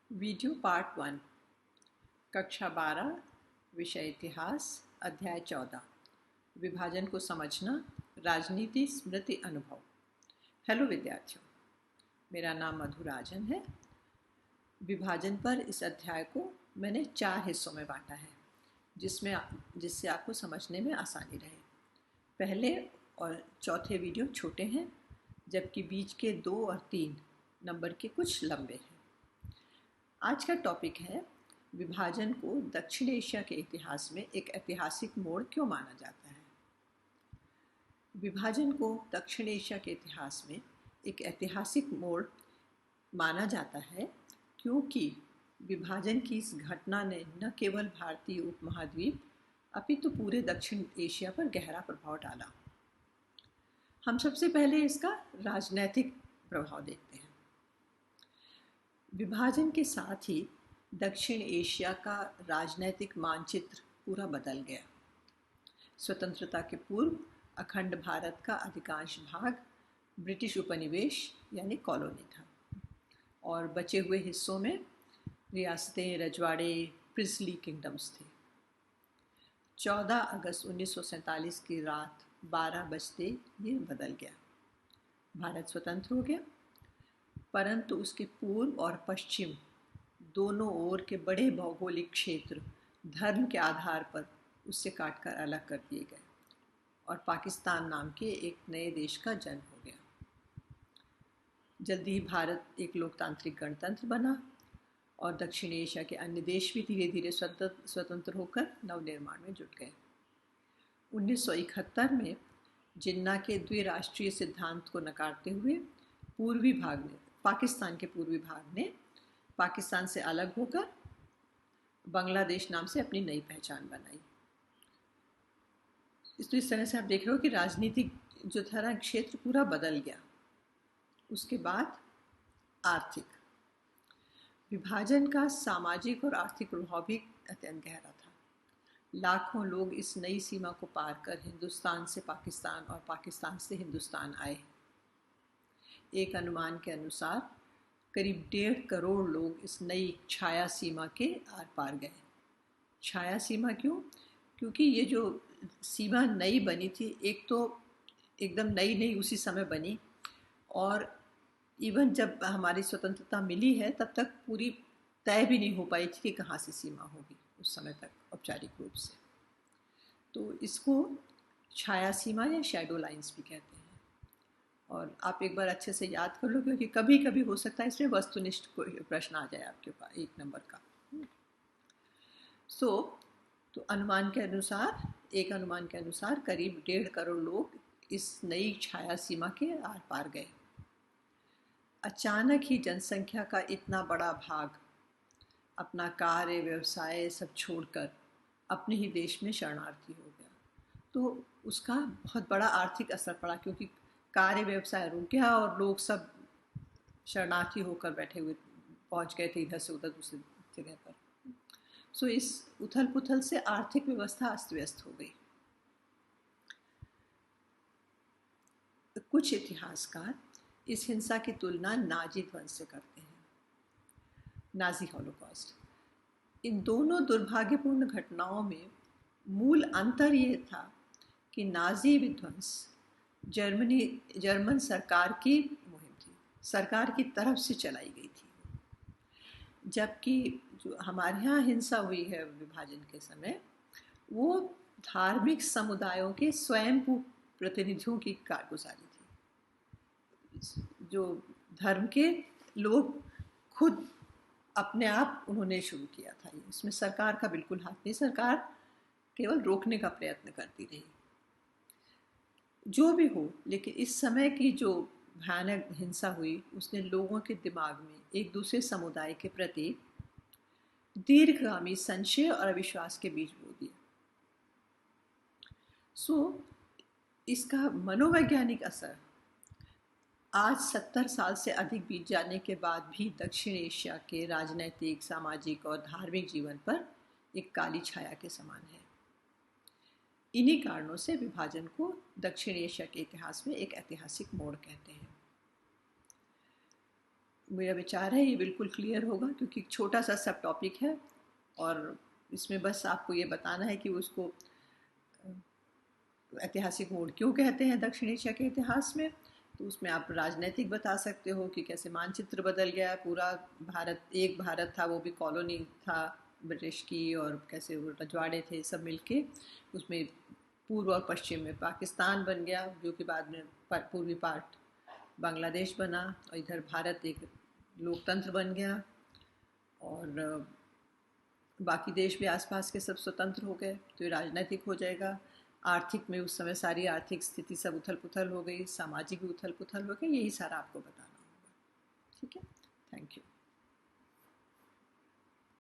Video part 1 कक्षा 12 विषय इतिहास अध्याय 14 विभाजन को समझना राजनीति स्मृति अनुभव। हेलो विद्यार्थियों, मेरा नाम मधुराजन है। विभाजन पर इस अध्याय को मैंने 4 हिस्सों में बांटा है जिससे आपको समझने में आसानी रहे। पहले और चौथे वीडियो छोटे हैं, जबकि बीच के 2 और 3 नंबर के कुछ लंबे हैं। आज का टॉपिक है विभाजन को दक्षिण एशिया के इतिहास में एक ऐतिहासिक मोड़ क्यों माना जाता है। विभाजन को दक्षिण एशिया के इतिहास में एक ऐतिहासिक मोड़ माना जाता है क्योंकि विभाजन की इस घटना ने न केवल भारतीय उपमहाद्वीप अपितु पूरे दक्षिण एशिया पर गहरा प्रभाव डाला। हम सबसे पहले इसका राजनैतिक प्रभाव देखते हैं। विभाजन के साथ ही दक्षिण एशिया का राजनैतिक मानचित्र पूरा बदल गया। स्वतंत्रता के पूर्व अखंड भारत का अधिकांश भाग ब्रिटिश उपनिवेश यानी कॉलोनी था और बचे हुए हिस्सों में रियासतें, रजवाड़े, प्रिंसली किंगडम्स थे। 14 अगस्त 1947 की रात 12 बजते ये बदल गया। भारत स्वतंत्र हो गया, परंतु उसके पूर्व और पश्चिम दोनों ओर के बड़े भौगोलिक क्षेत्र धर्म के आधार पर उससे काटकर अलग कर दिए गए और पाकिस्तान नाम के एक नए देश का जन्म हो गया। जल्दी ही भारत एक लोकतांत्रिक गणतंत्र बना और दक्षिण एशिया के अन्य देश भी धीरे धीरे स्वतंत्र होकर नवनिर्माण में जुट गए। 1971 में जिन्ना के द्विराष्ट्रीय सिद्धांत को नकारते हुए पाकिस्तान के पूर्वी भाग ने पाकिस्तान से अलग होकर बांग्लादेश नाम से अपनी नई पहचान बनाई। इस तरह से आप देख रहे हो कि राजनीतिक जो था क्षेत्र पूरा बदल गया। उसके बाद आर्थिक विभाजन का सामाजिक और आर्थिक प्रभाव भी अत्यंत गहरा था। लाखों लोग इस नई सीमा को पार कर हिंदुस्तान से पाकिस्तान और पाकिस्तान से हिंदुस्तान आए। एक अनुमान के अनुसार करीब 1.5 करोड़ लोग इस नई छाया सीमा के आर पार गए। छाया सीमा क्यों? क्योंकि ये जो सीमा नई बनी थी, एक तो एकदम नई उसी समय बनी और इवन जब हमारी स्वतंत्रता मिली है तब तक पूरी तय भी नहीं हो पाई थी कि कहाँ से सीमा होगी उस समय तक औपचारिक रूप से। तो इसको छाया सीमा या शैडो लाइंस भी कहते हैं। और आप एक बार अच्छे से याद कर लो, क्योंकि कभी कभी हो सकता है इसमें वस्तुनिष्ठ कोई प्रश्न आ जाए आपके पास 1 नंबर का। तो अनुमान के अनुसार करीब 1.5 करोड़ लोग इस नई छाया सीमा के आर पार गए। अचानक ही जनसंख्या का इतना बड़ा भाग अपना कार्य व्यवसाय सब छोड़कर अपने ही देश में शरणार्थी हो गया। तो उसका बहुत बड़ा आर्थिक असर पड़ा, क्योंकि कार्य व्यवसाय रुक गया और लोग सब शरणार्थी होकर बैठे हुए पहुंच गए थे इधर से उधर दूसरी जगह पर। सो इस उथल पुथल से आर्थिक व्यवस्था अस्त व्यस्त हो गई। कुछ इतिहासकार इस हिंसा की तुलना नाजी ध्वंस से करते हैं, नाजी हॉलोकॉस्ट। इन दोनों दुर्भाग्यपूर्ण घटनाओं में मूल अंतर ये था कि नाजी विध्वंस जर्मन सरकार की मुहिम थी, सरकार की तरफ से चलाई गई थी, जबकि जो हमारे यहाँ हिंसा हुई है विभाजन के समय, वो धार्मिक समुदायों के स्वयं प्रतिनिधियों की कारगुजारी थी। जो धर्म के लोग खुद अपने आप उन्होंने शुरू किया था। इसमें सरकार का बिल्कुल हाथ नहीं, सरकार केवल रोकने का प्रयत्न करती रही। जो भी हो, लेकिन इस समय की जो भयानक हिंसा हुई उसने लोगों के दिमाग में एक दूसरे समुदाय के प्रति दीर्घगामी संशय और अविश्वास के बीज बो दिया। इसका मनोवैज्ञानिक असर आज 70 साल से अधिक बीत जाने के बाद भी दक्षिण एशिया के राजनैतिक, सामाजिक और धार्मिक जीवन पर एक काली छाया के समान है। इन्हीं कारणों से विभाजन को दक्षिण एशिया के इतिहास में एक ऐतिहासिक मोड़ कहते हैं। मेरा विचार है ये बिल्कुल क्लियर होगा, क्योंकि छोटा सा सब टॉपिक है और इसमें बस आपको ये बताना है कि उसको ऐतिहासिक मोड़ क्यों कहते हैं दक्षिण एशिया के इतिहास में। तो उसमें आप राजनीतिक बता सकते हो कि कैसे मानचित्र बदल गया, पूरा भारत एक भारत था, वो भी कॉलोनी था ब्रिटिश की, और कैसे वो रजवाड़े थे सब मिलके उसमें पूर्व और पश्चिम में पाकिस्तान बन गया, जो कि बाद में पूर्वी पार्ट बांग्लादेश बना, और इधर भारत एक लोकतंत्र बन गया, और बाकी देश भी आसपास के सब स्वतंत्र हो गए। तो ये राजनीतिक हो जाएगा। आर्थिक में उस समय सारी आर्थिक स्थिति सब उथल पुथल हो गई, सामाजिक भी उथल पुथल हो गई, यही सारा आपको बताना होगा। ठीक है, थैंक यू।